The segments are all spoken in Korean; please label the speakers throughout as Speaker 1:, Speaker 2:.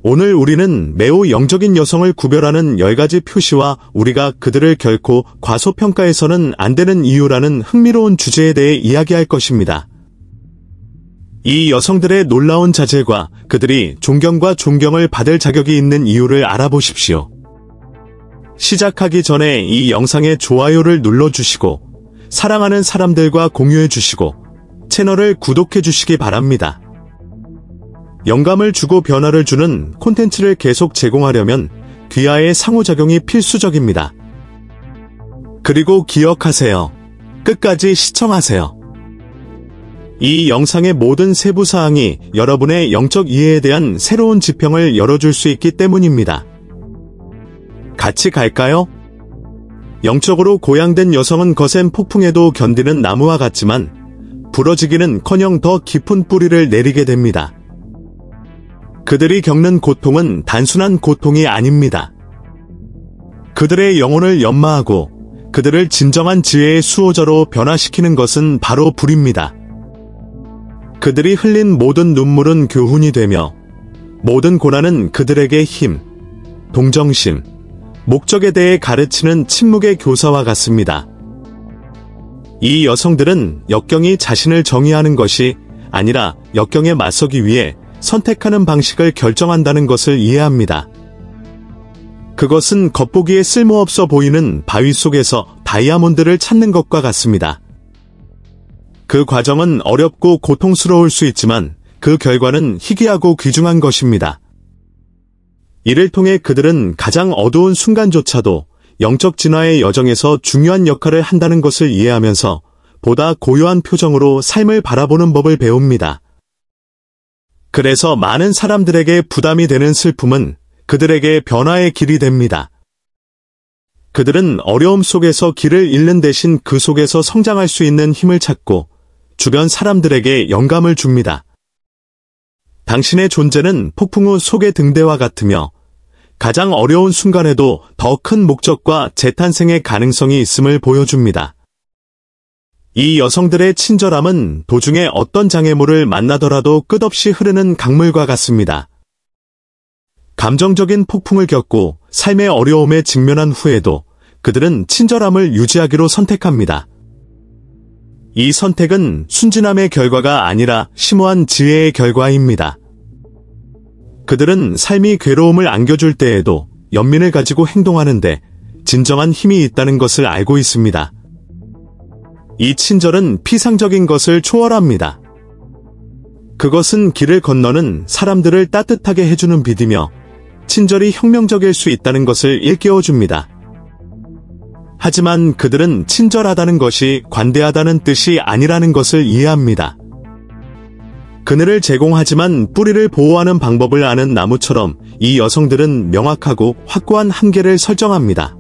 Speaker 1: 오늘 우리는 매우 영적인 여성을 구별하는 10가지 표시와 우리가 그들을 결코 과소평가해서는 안 되는 이유라는 흥미로운 주제에 대해 이야기할 것입니다. 이 여성들의 놀라운 자질과 그들이 존경과 존경을 받을 자격이 있는 이유를 알아보십시오. 시작하기 전에 이 영상에 좋아요를 눌러주시고 사랑하는 사람들과 공유해주시고 채널을 구독해주시기 바랍니다. 영감을 주고 변화를 주는 콘텐츠를 계속 제공하려면 귀하의 상호작용이 필수적입니다. 그리고 기억하세요. 끝까지 시청하세요. 이 영상의 모든 세부사항이 여러분의 영적 이해에 대한 새로운 지평을 열어줄 수 있기 때문입니다. 같이 갈까요? 영적으로 고양된 여성은 거센 폭풍에도 견디는 나무와 같지만 부러지기는커녕 더 깊은 뿌리를 내리게 됩니다. 그들이 겪는 고통은 단순한 고통이 아닙니다. 그들의 영혼을 연마하고 그들을 진정한 지혜의 수호자로 변화시키는 것은 바로 불입니다. 그들이 흘린 모든 눈물은 교훈이 되며 모든 고난은 그들에게 힘, 동정심, 목적에 대해 가르치는 침묵의 교사와 같습니다. 이 여성들은 역경이 자신을 정의하는 것이 아니라 역경에 맞서기 위해 선택하는 방식을 결정한다는 것을 이해합니다. 그것은 겉보기에 쓸모없어 보이는 바위 속에서 다이아몬드를 찾는 것과 같습니다. 그 과정은 어렵고 고통스러울 수 있지만 그 결과는 희귀하고 귀중한 것입니다. 이를 통해 그들은 가장 어두운 순간조차도 영적 진화의 여정에서 중요한 역할을 한다는 것을 이해하면서 보다 고요한 표정으로 삶을 바라보는 법을 배웁니다. 그래서 많은 사람들에게 부담이 되는 슬픔은 그들에게 변화의 길이 됩니다. 그들은 어려움 속에서 길을 잃는 대신 그 속에서 성장할 수 있는 힘을 찾고 주변 사람들에게 영감을 줍니다. 당신의 존재는 폭풍 후 속의 등대와 같으며 가장 어려운 순간에도 더 큰 목적과 재탄생의 가능성이 있음을 보여줍니다. 이 여성들의 친절함은 도중에 어떤 장애물을 만나더라도 끝없이 흐르는 강물과 같습니다. 감정적인 폭풍을 겪고 삶의 어려움에 직면한 후에도 그들은 친절함을 유지하기로 선택합니다. 이 선택은 순진함의 결과가 아니라 심오한 지혜의 결과입니다. 그들은 삶이 괴로움을 안겨줄 때에도 연민을 가지고 행동하는데 진정한 힘이 있다는 것을 알고 있습니다. 이 친절은 피상적인 것을 초월합니다. 그것은 길을 건너는 사람들을 따뜻하게 해주는 빛이며 친절이 혁명적일 수 있다는 것을 일깨워줍니다. 하지만 그들은 친절하다는 것이 관대하다는 뜻이 아니라는 것을 이해합니다. 그늘을 제공하지만 뿌리를 보호하는 방법을 아는 나무처럼 이 여성들은 명확하고 확고한 한계를 설정합니다.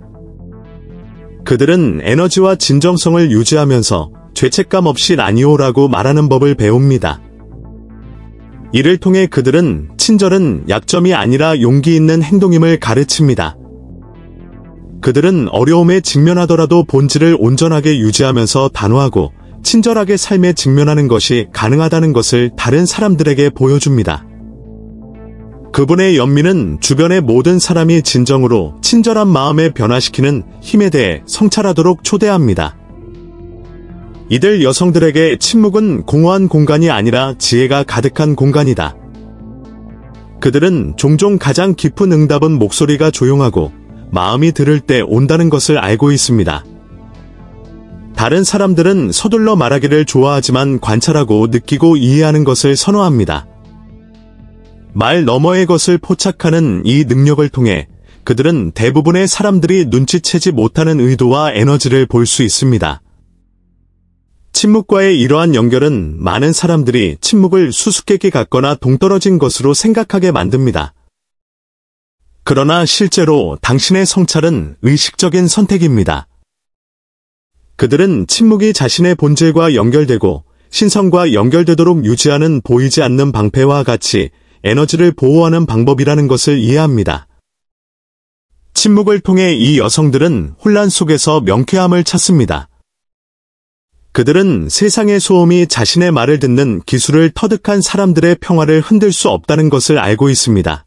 Speaker 1: 그들은 에너지와 진정성을 유지하면서 죄책감 없이 아니오라고 말하는 법을 배웁니다. 이를 통해 그들은 친절은 약점이 아니라 용기 있는 행동임을 가르칩니다. 그들은 어려움에 직면하더라도 본질을 온전하게 유지하면서 단호하고 친절하게 삶에 직면하는 것이 가능하다는 것을 다른 사람들에게 보여줍니다. 그분의 연민은 주변의 모든 사람이 진정으로 친절한 마음에 변화시키는 힘에 대해 성찰하도록 초대합니다. 이들 여성들에게 침묵은 공허한 공간이 아니라 지혜가 가득한 공간이다. 그들은 종종 가장 깊은 응답은 목소리가 조용하고 마음이 들을 때 온다는 것을 알고 있습니다. 다른 사람들은 서둘러 말하기를 좋아하지만 관찰하고 느끼고 이해하는 것을 선호합니다. 말 너머의 것을 포착하는 이 능력을 통해 그들은 대부분의 사람들이 눈치채지 못하는 의도와 에너지를 볼 수 있습니다. 침묵과의 이러한 연결은 많은 사람들이 침묵을 수수께끼 같거나 동떨어진 것으로 생각하게 만듭니다. 그러나 실제로 당신의 성찰은 의식적인 선택입니다. 그들은 침묵이 자신의 본질과 연결되고 신성과 연결되도록 유지하는 보이지 않는 방패와 같이 에너지를 보호하는 방법이라는 것을 이해합니다. 침묵을 통해 이 여성들은 혼란 속에서 명쾌함을 찾습니다. 그들은 세상의 소음이 자신의 말을 듣는 기술을 터득한 사람들의 평화를 흔들 수 없다는 것을 알고 있습니다.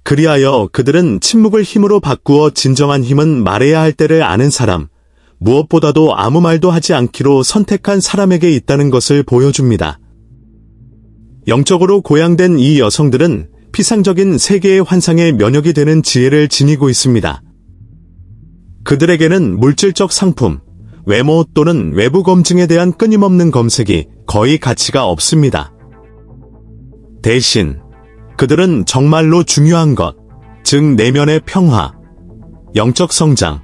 Speaker 1: 그리하여 그들은 침묵을 힘으로 바꾸어 진정한 힘은 말해야 할 때를 아는 사람, 무엇보다도 아무 말도 하지 않기로 선택한 사람에게 있다는 것을 보여줍니다. 영적으로 고양된 이 여성들은 피상적인 세계의 환상에 면역이 되는 지혜를 지니고 있습니다. 그들에게는 물질적 상품, 외모 또는 외부 검증에 대한 끊임없는 검색이 거의 가치가 없습니다. 대신 그들은 정말로 중요한 것, 즉 내면의 평화, 영적 성장,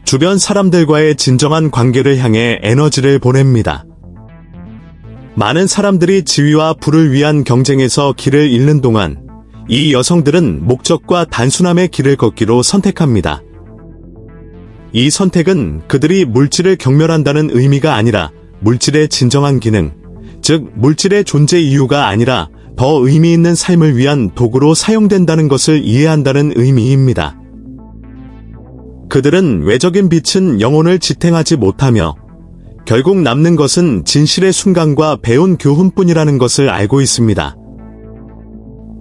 Speaker 1: 주변 사람들과의 진정한 관계를 향해 에너지를 보냅니다. 많은 사람들이 지위와 부를 위한 경쟁에서 길을 잃는 동안 이 여성들은 목적과 단순함의 길을 걷기로 선택합니다. 이 선택은 그들이 물질을 경멸한다는 의미가 아니라 물질의 진정한 기능, 즉 물질의 존재 이유가 아니라 더 의미 있는 삶을 위한 도구로 사용된다는 것을 이해한다는 의미입니다. 그들은 외적인 빛은 영혼을 지탱하지 못하며 결국 남는 것은 진실의 순간과 배운 교훈뿐이라는 것을 알고 있습니다.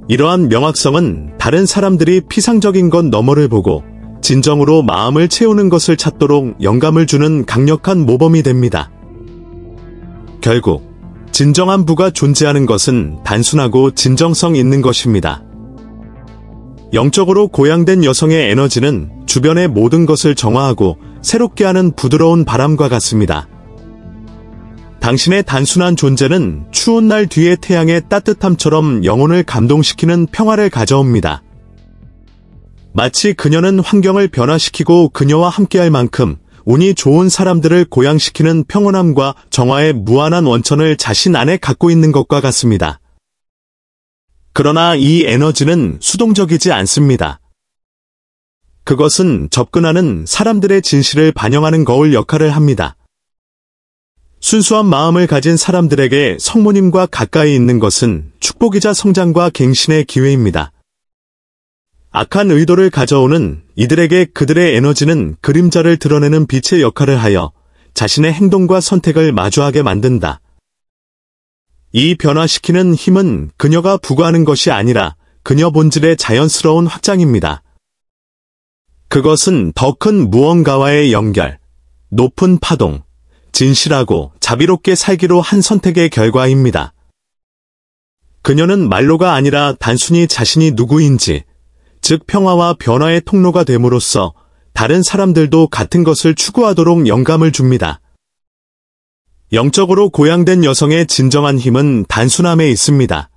Speaker 1: 이러한 명확성은 다른 사람들이 피상적인 것 너머를 보고 진정으로 마음을 채우는 것을 찾도록 영감을 주는 강력한 모범이 됩니다. 결국 진정한 부가 존재하는 것은 단순하고 진정성 있는 것입니다. 영적으로 고양된 여성의 에너지는 주변의 모든 것을 정화하고 새롭게 하는 부드러운 바람과 같습니다. 당신의 단순한 존재는 추운 날 뒤의 태양의 따뜻함처럼 영혼을 감동시키는 평화를 가져옵니다. 마치 그녀는 환경을 변화시키고 그녀와 함께할 만큼 운이 좋은 사람들을 고양시키는 평온함과 정화의 무한한 원천을 자신 안에 갖고 있는 것과 같습니다. 그러나 이 에너지는 수동적이지 않습니다. 그것은 접근하는 사람들의 진실을 반영하는 거울 역할을 합니다. 순수한 마음을 가진 사람들에게 성모님과 가까이 있는 것은 축복이자 성장과 갱신의 기회입니다. 악한 의도를 가져오는 이들에게 그들의 에너지는 그림자를 드러내는 빛의 역할을 하여 자신의 행동과 선택을 마주하게 만든다. 이 변화시키는 힘은 그녀가 부과하는 것이 아니라 그녀 본질의 자연스러운 확장입니다. 그것은 더 큰 무언가와의 연결, 높은 파동, 진실하고 자비롭게 살기로 한 선택의 결과입니다. 그녀는 말로가 아니라 단순히 자신이 누구인지, 즉 평화와 변화의 통로가 됨으로써 다른 사람들도 같은 것을 추구하도록 영감을 줍니다. 영적으로 고양된 여성의 진정한 힘은 단순함에 있습니다.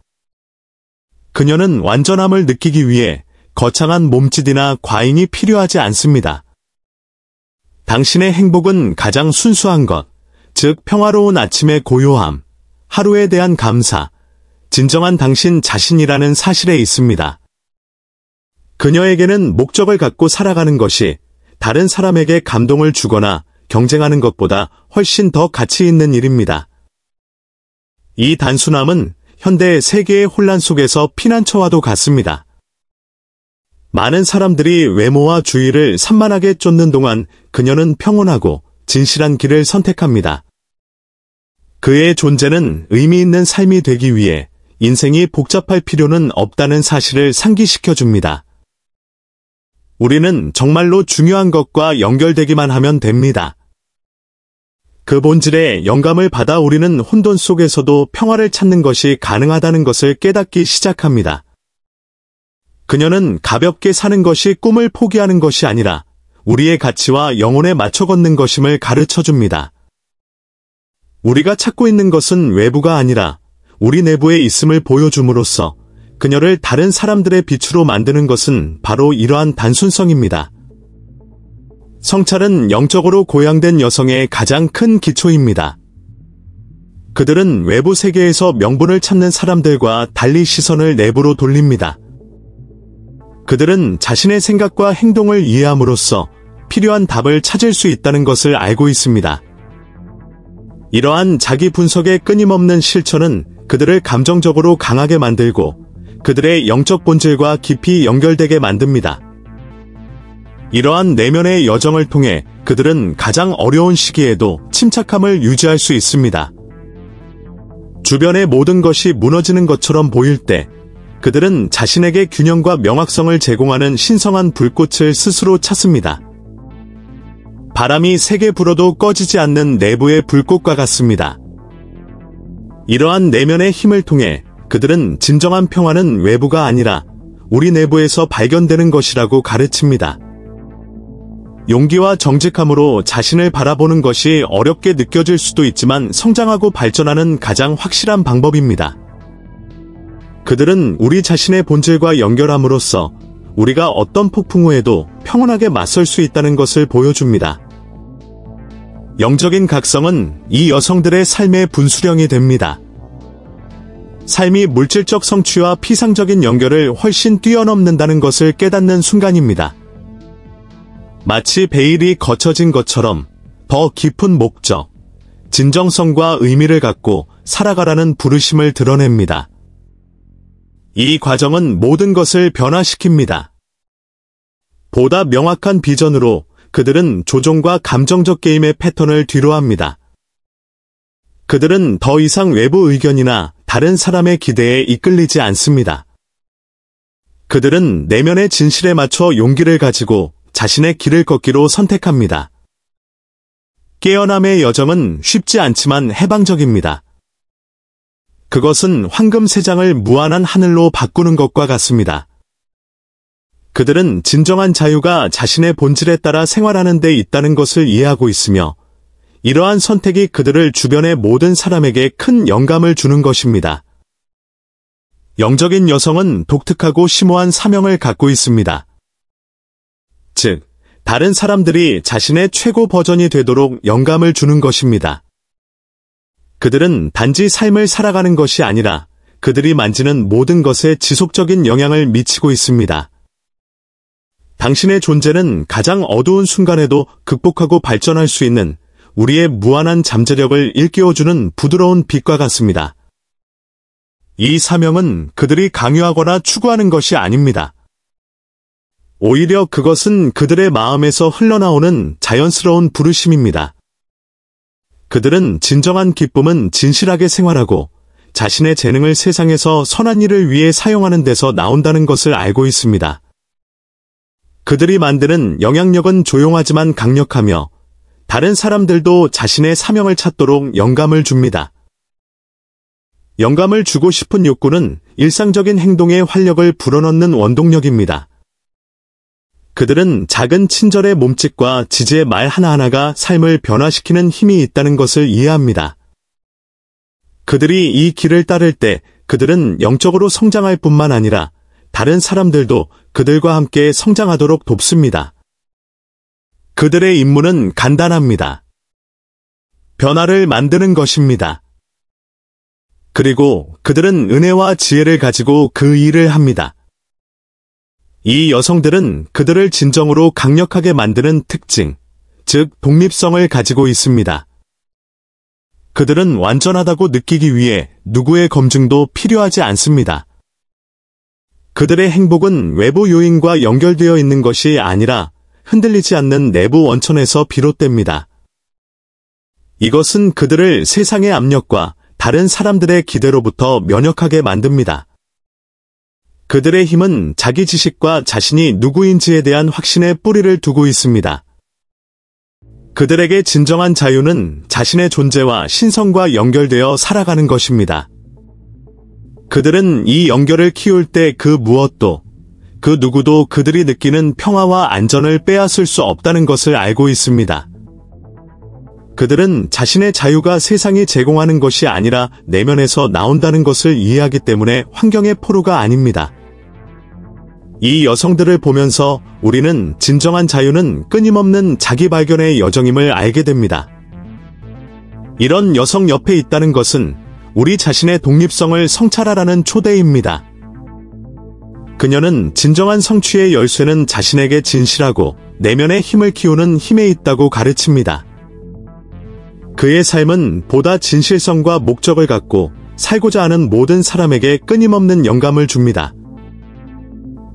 Speaker 1: 그녀는 완전함을 느끼기 위해 거창한 몸짓이나 과잉이 필요하지 않습니다. 당신의 행복은 가장 순수한 것, 즉 평화로운 아침의 고요함, 하루에 대한 감사, 진정한 당신 자신이라는 사실에 있습니다. 그녀에게는 목적을 갖고 살아가는 것이 다른 사람에게 감동을 주거나 경쟁하는 것보다 훨씬 더 가치 있는 일입니다. 이 단순함은 현대 세계의 혼란 속에서 피난처와도 같습니다. 많은 사람들이 외모와 주의를 산만하게 쫓는 동안 그녀는 평온하고 진실한 길을 선택합니다. 그의 존재는 의미 있는 삶이 되기 위해 인생이 복잡할 필요는 없다는 사실을 상기시켜줍니다. 우리는 정말로 중요한 것과 연결되기만 하면 됩니다. 그 본질의 영감을 받아 우리는 혼돈 속에서도 평화를 찾는 것이 가능하다는 것을 깨닫기 시작합니다. 그녀는 가볍게 사는 것이 꿈을 포기하는 것이 아니라 우리의 가치와 영혼에 맞춰 걷는 것임을 가르쳐줍니다. 우리가 찾고 있는 것은 외부가 아니라 우리 내부에 있음을 보여줌으로써 그녀를 다른 사람들의 빛으로 만드는 것은 바로 이러한 단순성입니다. 성찰은 영적으로 고양된 여성의 가장 큰 기초입니다. 그들은 외부 세계에서 명분을 찾는 사람들과 달리 시선을 내부로 돌립니다. 그들은 자신의 생각과 행동을 이해함으로써 필요한 답을 찾을 수 있다는 것을 알고 있습니다. 이러한 자기 분석의 끊임없는 실천은 그들을 감정적으로 강하게 만들고 그들의 영적 본질과 깊이 연결되게 만듭니다. 이러한 내면의 여정을 통해 그들은 가장 어려운 시기에도 침착함을 유지할 수 있습니다. 주변의 모든 것이 무너지는 것처럼 보일 때 그들은 자신에게 균형과 명확성을 제공하는 신성한 불꽃을 스스로 찾습니다. 바람이 세게 불어도 꺼지지 않는 내부의 불꽃과 같습니다. 이러한 내면의 힘을 통해 그들은 진정한 평화는 외부가 아니라 우리 내부에서 발견되는 것이라고 가르칩니다. 용기와 정직함으로 자신을 바라보는 것이 어렵게 느껴질 수도 있지만 성장하고 발전하는 가장 확실한 방법입니다. 그들은 우리 자신의 본질과 연결함으로써 우리가 어떤 폭풍 후에도 평온하게 맞설 수 있다는 것을 보여줍니다. 영적인 각성은 이 여성들의 삶의 분수령이 됩니다. 삶이 물질적 성취와 피상적인 연결을 훨씬 뛰어넘는다는 것을 깨닫는 순간입니다. 마치 베일이 거쳐진 것처럼 더 깊은 목적, 진정성과 의미를 갖고 살아가라는 부르심을 드러냅니다. 이 과정은 모든 것을 변화시킵니다. 보다 명확한 비전으로 그들은 조종과 감정적 게임의 패턴을 뒤로합니다. 그들은 더 이상 외부 의견이나 다른 사람의 기대에 이끌리지 않습니다. 그들은 내면의 진실에 맞춰 용기를 가지고 자신의 길을 걷기로 선택합니다. 깨어남의 여정은 쉽지 않지만 해방적입니다. 그것은 황금 세 장을 무한한 하늘로 바꾸는 것과 같습니다. 그들은 진정한 자유가 자신의 본질에 따라 생활하는 데 있다는 것을 이해하고 있으며 이러한 선택이 그들을 주변의 모든 사람에게 큰 영감을 주는 것입니다. 영적인 여성은 독특하고 심오한 사명을 갖고 있습니다. 즉, 다른 사람들이 자신의 최고 버전이 되도록 영감을 주는 것입니다. 그들은 단지 삶을 살아가는 것이 아니라 그들이 만지는 모든 것에 지속적인 영향을 미치고 있습니다. 당신의 존재는 가장 어두운 순간에도 극복하고 발전할 수 있는 우리의 무한한 잠재력을 일깨워주는 부드러운 빛과 같습니다. 이 사명은 그들이 강요하거나 추구하는 것이 아닙니다. 오히려 그것은 그들의 마음에서 흘러나오는 자연스러운 부르심입니다. 그들은 진정한 기쁨은 진실하게 생활하고 자신의 재능을 세상에서 선한 일을 위해 사용하는 데서 나온다는 것을 알고 있습니다. 그들이 만드는 영향력은 조용하지만 강력하며 다른 사람들도 자신의 사명을 찾도록 영감을 줍니다. 영감을 주고 싶은 욕구는 일상적인 행동에 활력을 불어넣는 원동력입니다. 그들은 작은 친절의 몸짓과 지지의 말 하나하나가 삶을 변화시키는 힘이 있다는 것을 이해합니다. 그들이 이 길을 따를 때 그들은 영적으로 성장할 뿐만 아니라 다른 사람들도 그들과 함께 성장하도록 돕습니다. 그들의 임무는 간단합니다. 변화를 만드는 것입니다. 그리고 그들은 은혜와 지혜를 가지고 그 일을 합니다. 이 여성들은 그들을 진정으로 강력하게 만드는 특징, 즉 독립성을 가지고 있습니다. 그들은 완전하다고 느끼기 위해 누구의 검증도 필요하지 않습니다. 그들의 행복은 외부 요인과 연결되어 있는 것이 아니라 흔들리지 않는 내부 원천에서 비롯됩니다. 이것은 그들을 세상의 압력과 다른 사람들의 기대로부터 면역하게 만듭니다. 그들의 힘은 자기 지식과 자신이 누구인지에 대한 확신에 뿌리를 두고 있습니다. 그들에게 진정한 자유는 자신의 존재와 신성과 연결되어 살아가는 것입니다. 그들은 이 연결을 키울 때 그 무엇도, 그 누구도 그들이 느끼는 평화와 안전을 빼앗을 수 없다는 것을 알고 있습니다. 그들은 자신의 자유가 세상이 제공하는 것이 아니라 내면에서 나온다는 것을 이해하기 때문에 환경의 포로가 아닙니다. 이 여성들을 보면서 우리는 진정한 자유는 끊임없는 자기 발견의 여정임을 알게 됩니다. 이런 여성 옆에 있다는 것은 우리 자신의 독립성을 성찰하라는 초대입니다. 그녀는 진정한 성취의 열쇠는 자신에게 진실하고 내면의 힘을 키우는 힘에 있다고 가르칩니다. 그의 삶은 보다 진실성과 목적을 갖고 살고자 하는 모든 사람에게 끊임없는 영감을 줍니다.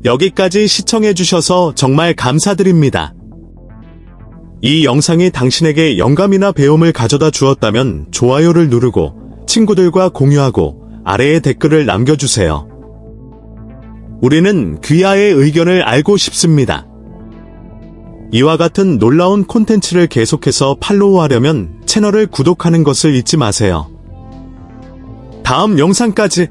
Speaker 1: 여기까지 시청해주셔서 정말 감사드립니다. 이 영상이 당신에게 영감이나 배움을 가져다 주었다면 좋아요를 누르고 친구들과 공유하고 아래에 댓글을 남겨주세요. 우리는 귀하의 의견을 알고 싶습니다. 이와 같은 놀라운 콘텐츠를 계속해서 팔로우하려면 채널을 구독하는 것을 잊지 마세요. 다음 영상까지